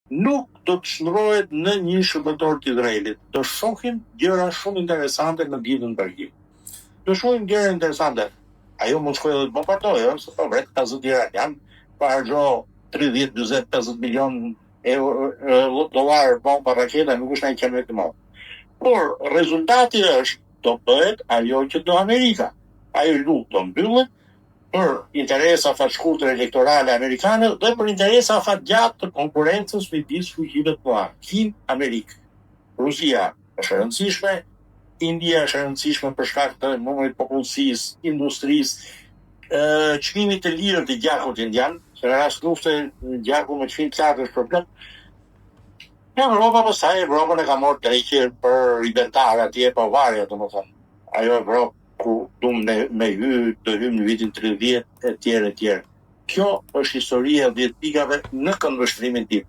nuk do të shndrohet në një shërbëtor të Izraelit. Do shohin gjëra shumë interesante në ditën e bashkimit. Do shohin gjëra interesante. Ajo mund shkojë edhe të bombardoje, se po vret 50 iranian, pa harxho 30, 40, 50 milion dollar bomba raketa, nuk është ai qenë të madh. Por rezultati është do bëhet ajo që do Amerika. Ajo lutë do mbyllet për interesa fashkurtër elektorale amerikane dhe për interesa fatgjatë të konkurencës midis fuqive të mëdha. Kinë, Amerikë. Rusia është e rëndësishme, India është e rëndësishme për shkak të numrit të popullsisë, industrisë, çmimit të lirë të gjakut indian, se në rast lufte gjaku me çmim të lartë është problem. Europa pastaj Evropën e ka marrë drejtje për libertar atje pa varje, domethënë. Ajo Evropë ku me do hym në vitin 30 etj. Kjo është historia e 10 pikave në këndvështrimin tim.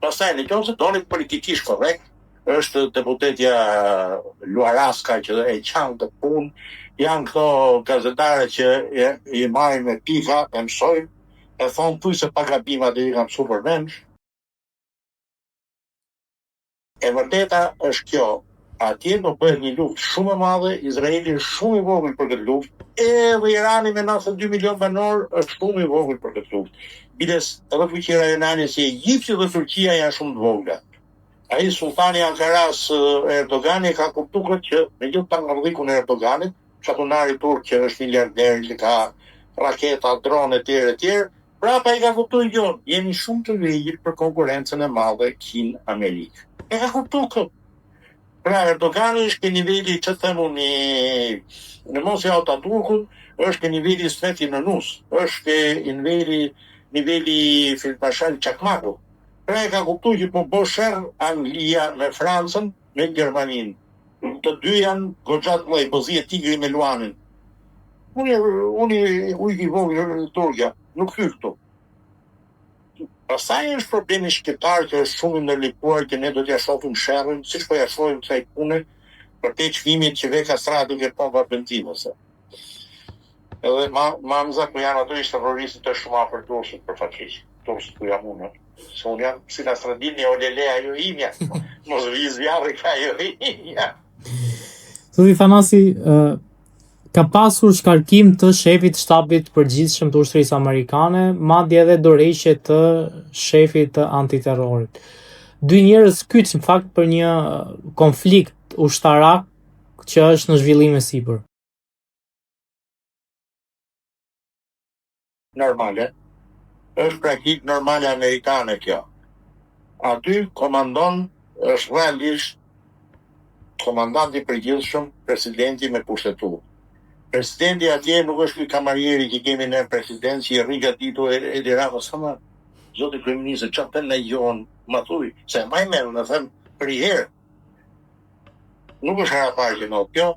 Pastaj nëse doni politikisht korrekt, është deputetja Luaraska që e çan të punë, janë këto gazetare që i marrin me pika, e mësojnë, e thonë thuj se pa gabima dhe i kam super mensh. E vërteta është kjo. Atje do bëhet një luftë shumë e madhe, Izraeli është shumë i vogël për këtë luftë, edhe Irani me 92 milion banor është shumë i vogël për këtë luftë. Biles edhe fuqia rajonale si Egjipti dhe Turqia janë shumë të vogla. Ai sultani Ankaras Erdogani ka kuptuar që me gjithë tangarllikun e Erdoganit, çatunari turk që është miliarder, që ka raketa, drone etj. Prapa i ka kuptuar që jemi shumë të vegjël për konkurrencën e madhe Kinë-Amerikë. E ka kuptuar këtë. Pra Erdogani është ke niveli që themu në mos e Ataturkut, është ke niveli Sveti Nënus, është ke niveli Filpashal Çakmaku. Pra e ka kuptuar që po bësher Anglia me Francën, me Gjermaninë. Të dy janë goxhat mëdhej, po zi e tigri me luanin. Unë ujë i vogël në Turqia, nuk hyj këtu. Pastaj është problemi shqiptar që është shumë i ndërlikuar që ne do t'ja shohim sherrin, siç po ja shohim kësaj pune për te çmimit që ve kastrati ke pompa benzinëse. Edhe mamza ku janë ato ishte terroristët të shumë afër Durrësit për fatkeq. Durrës ku jam unë. Se unë jam si Nastradini o Lele ajo imja. Mos viz vjarri ka ajo imja. Zoti Thanasi, ka pasur shkarkim të shefit shtabit përgjithshëm të ushtrisë amerikane, madje edhe dorëheqje të shefit të antiterrorit. Dy njerëz kyç në fakt për një konflikt ushtarak që është në zhvillim e sipër. Normale. Është praktik normale amerikane kjo. Aty komandon është realisht komandanti përgjithshëm, presidenti me pushtetuar. Presidenti atje nuk është ky kamarieri që kemi në presidencë që rri gatitu Edi Rama sa më. Zoti kryeminist, çfarë na jon, ma thuj, se më merr në them për i herë. Nuk është hera parë që në kjo.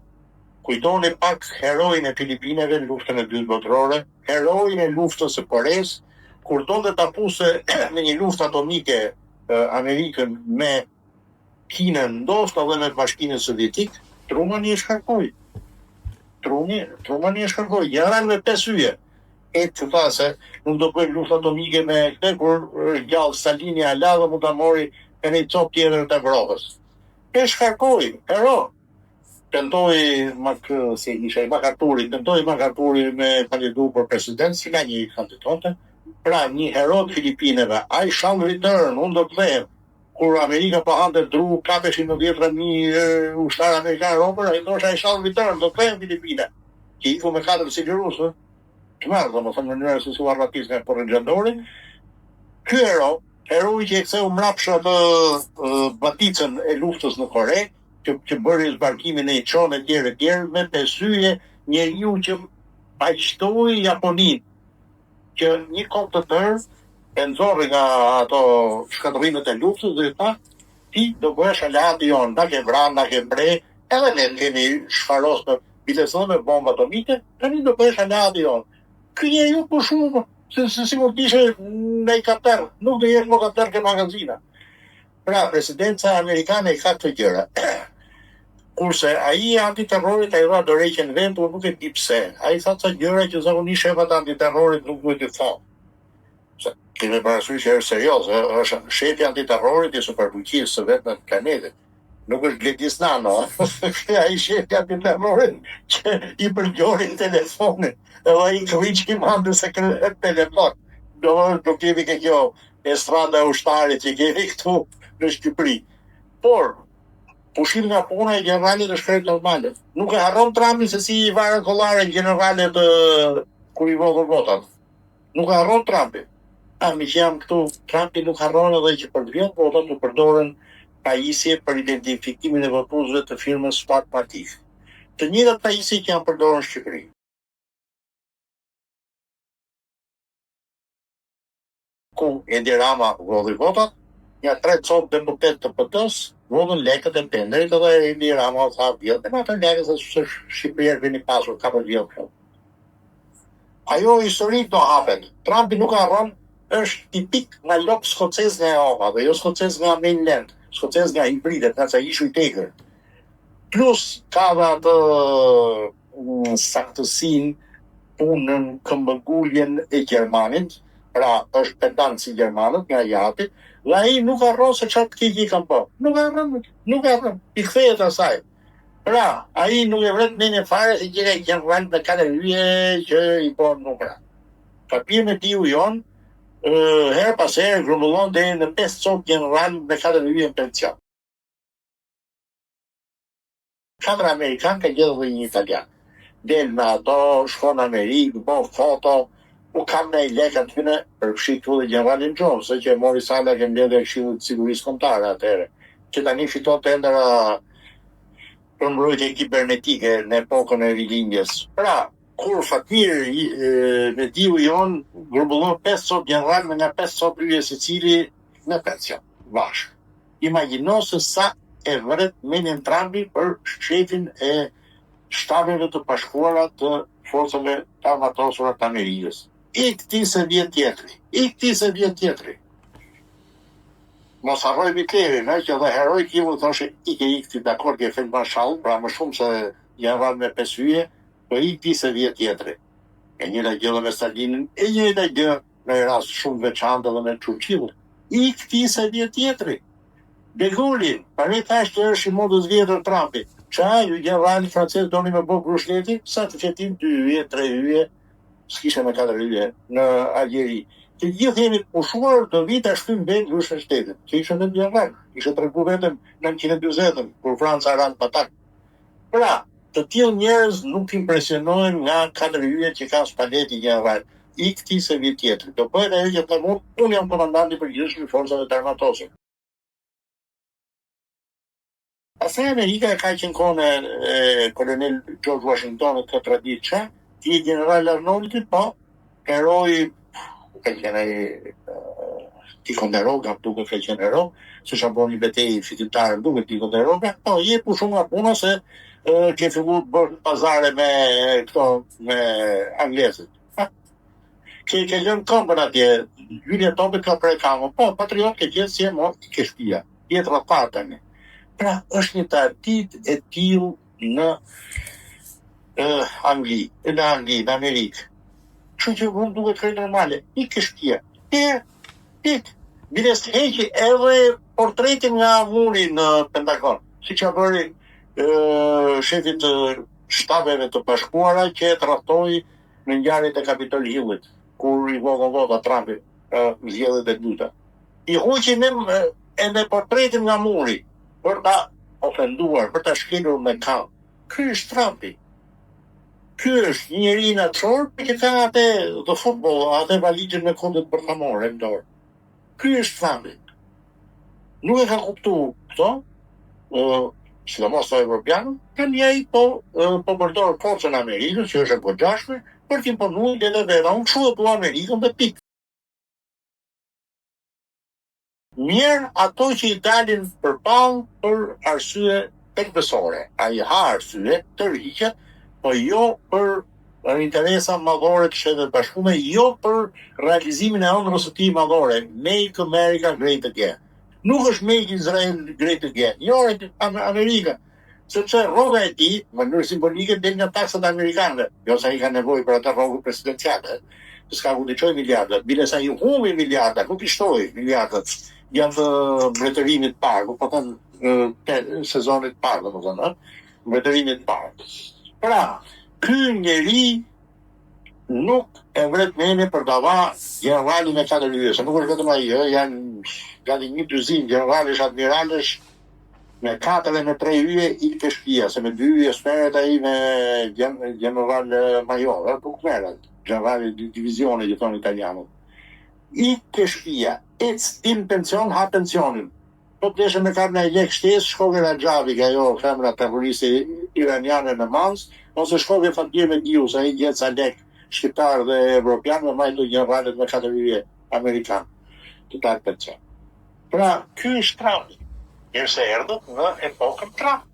Kujtoni pak heroin e Filipineve në luftën e dytë botërore, heroin e luftës së Koreas, kur donte ta puse në një luftë atomike Amerikën me Kinën, ndoshta edhe me Bashkimin Sovjetik, Trumani e shkarkoi. Trumani e shkarkoi. Janë me 5 yje. E të tha se nuk do bëjmë luftë atomike me këtë, kur gjallë Stalini ala dhe mund ta mori e një copë tjetër të Evropës. E shkarkoi, hero. Tentoi Makarturi me kandidu për president, si nga një kandidatë. Pra një hero të Filipineve, I shall return, unë do të them. Kur Amerika po hante dru, kapeshin në 10.000 ushtarë amerikanë robër, ai thoshte I shall return, do të them Filipina. Që iku me 4 si rusë, të marrë, do më thëmë në njërë se si armatis nga për rëgjandori. Ky heroi që e ktheu mrapsha të baticën e luftës në Kore, që bëri zbarkimin e i qonë e tjerë, me pesyje njeriu që paqtoi Japoninë, që një kohë të tërë e nxorri nga ato shkatërrimet e luftës dhe tha, ti do bëhesh aleati jonë, na ke vranë, na ke bre, edhe ne kemi shfaros me bilesën me bomba atomike, tani do bëhesh aleati jonë. Ky njeriu po shumë, se sigur të ishe në i kapter, nuk do jesh më kapter ke magazina. Pra, presidenca amerikane i ka këtë gjëra. Kurse ai antiterrorit ai dha dorëheqjen vend, por nuk e di pse. Ai tha ca gjëra që zakonisht shefat antiterrorit nuk duhet të thonë. kemi parasysh që është serioz, është shefi antiterrorit i superfuqisë së vetë në planetin. Nuk është Gledis Nano, ai shefi antiterrorit që i përgjorin telefonin, edhe ai këviq i mandë sekret telefon. Do kemi ke kjo estrada e ushtarit që kemi këtu në Shqipëri. Por, pushim nga puna e generalit është krejt normale. Nuk e harron Trumpi se si i varën kollare generalet kur i vodhën votat. Nuk e harron Trumpi. Mi që jam këtu, Trumpi nuk harron edhe që për të vjetë votat nuk përdoren pajisje për identifikimin e votuesve të firmës Spark Party. Të njëjtat pajisje që janë përdorur në Shqipëri. Ku Edi Rama vodhi votat, ja 3 copë deputet të PT-s vodhën lekët e tenderit edhe Edi Rama tha vjetë, e atë lekët se Shqipëria vini pasur 4 vjetë. Ajo historik do hapet. Trumpi nuk harron, është tipik nga lop skocez nga Europa, dhe jo skocez nga mainland, skocez nga hibridet, nga ca ishu i tegër. Plus ka dhe atë saktësin punën këmbëgulljen e Gjermanit, pra është pedant si Gjermanët nga jati, dhe ai nuk harron se çfarë kiki kanë bërë. Nuk harron, i kthehet asaj. Pra, ai nuk e vret në fare se gjëra që janë në 4 hyje që i bën nuk pra. Kapir me tiu jon, her pas herë grumbullon deri në 5 copë general në 4 hyje në pension. 4 amerikanë ka gjetur dhe një italian. Del me ato, shkon në Amerikë, bën foto, u kam në i lekë aty në përfshi këtu dhe generalin Jones, që e mori sala që mbledhje e Këshillit të Sigurisë Kombëtare atëherë, që tani fiton tendera për mbrojtje kibernetike në epokën e rilindjes. Pra, kur Fakir me diu jon grumbullon 5 copë general me nga 5 copë hyje secili në pension, bashkë. Imagjino se sa e vret menin Trumpi për shefin e shtabeve të bashkuara të forcave të armatosura të Amerikës. I këtij se vjet tjetri. Mos harroj Hitlerin, që dhe heroj kimu thoshe i këti dakord ke fel marshall, pra më shumë se janë rrallë me 5 hyje, po i këtij se vjet tjetri. E njëra gjë dhe me Stalinin, e njëra gjë në rast shumë veçantë dhe me Churchillin. I këtij se vjet tjetri. De Gaulle, pari thash që është i modës vjetër Trumpi. Qa, ju generali francez doni me bo grushleti, sa të qetim 2 hyje, 3 hyje, s'kishe me 4 hyje në Algjeri. Të gjithë jemi pushuar do vita shkym ben grushën shtetit. Që ishe në general, ishe tregu vetëm 940, kur Franca ranë patak. Pra, të tillë njerëz nuk impresionojnë nga 4 hyje që ka spaleti general. I këtij se vjet tjetër. Do bëhet ajo që të mund, unë jam komandanti i përgjithshëm i forcave të armatosura. Asaj Amerika ka qenë kohën e kolonel George Washingtonit të tradit që, ti general Arnoldit, po, heroi, ka qenë Ticonderoga, duke ka qenë hero, se shë bo një betej fitimtare duke Ticonderoga, po, je pushu nga puna se ke filluar bërë pazare me anglesit. Ke lënë këmbën atje, hyrja topit ka prej kamën, po, patriot ke gjithë si e mo, ke shpia, jetë rafata një. Pra, është një tartit e tillë në Angli, në Amerikë. Që që mund duhet kërë normale, i kështja. Biles të heqi edhe portretin nga muri në Pentagon, si që bëri shefit të shtabeve të bashkuara që e trahtoi në ngjarjet e Capitol Hillit, kur i vogën vota Trumpi zgjedhjet e dyta. I huqin edhe portretin nga muri, për ta ofenduar, për ta shkelur me kam. Ky është Trumpi. Ky është një njeri natyror që ka atë the football, atë valigjën me kodët bërthamore në dorë. Ky është Trumpi. Nuk e ka kuptuar këto, sidomos të evropianët, kanë njëj po përdorë forcën Amerikës, që është e përgjashme, për t'imponu dhe vera. Unë kështu e po Amerikën dhe pikë. Mirë ato që i dalin përpallë për arsye pejtësore. Ai ha arsye të rriqet, po jo për interesa madhore të Shtetit Bashkuar, jo për realizimin e ëndrrës së tij madhore, Make America Great Again. Nuk është Make Israel Great Again, jo Amerika, sepse rroga e tij, në mënyrë simbolike, del nga taksat amerikane, jo sa i ka nevojë për atë rrogë presidenciale. s'ka ku të çoj miliardat, bile sa i humbi miliardat, nuk i shtoi miliardat, janë të mbretërimit parë, po thënë sezonit parë, domethënë, mbretërimit parë. Pra, ky njeri nuk e vret mene për dava generalin me 4 yje, se nuk është vetëm ai, janë gati 1 dyzinë generalesh, admiralesh, me 4 e me 3 yje i ke shtëpia, se me 2 yje smeret ai me general major, nuk merret, general divizione, që thonë italianët. I ke shtëpia, din pension, ha pensionin. Po të deshe me kap në lek shtesë, shkove në Gjavi, ka jo femra terroriste iraniane në Mans, ose shkove fatje me Diu, sa i gjetë sa lek shqiptar dhe evropian, me majtu generalet me 4 yje amerikan, të ta pension. Pra, ky është Trump, njërse erdhët në epokën Trump.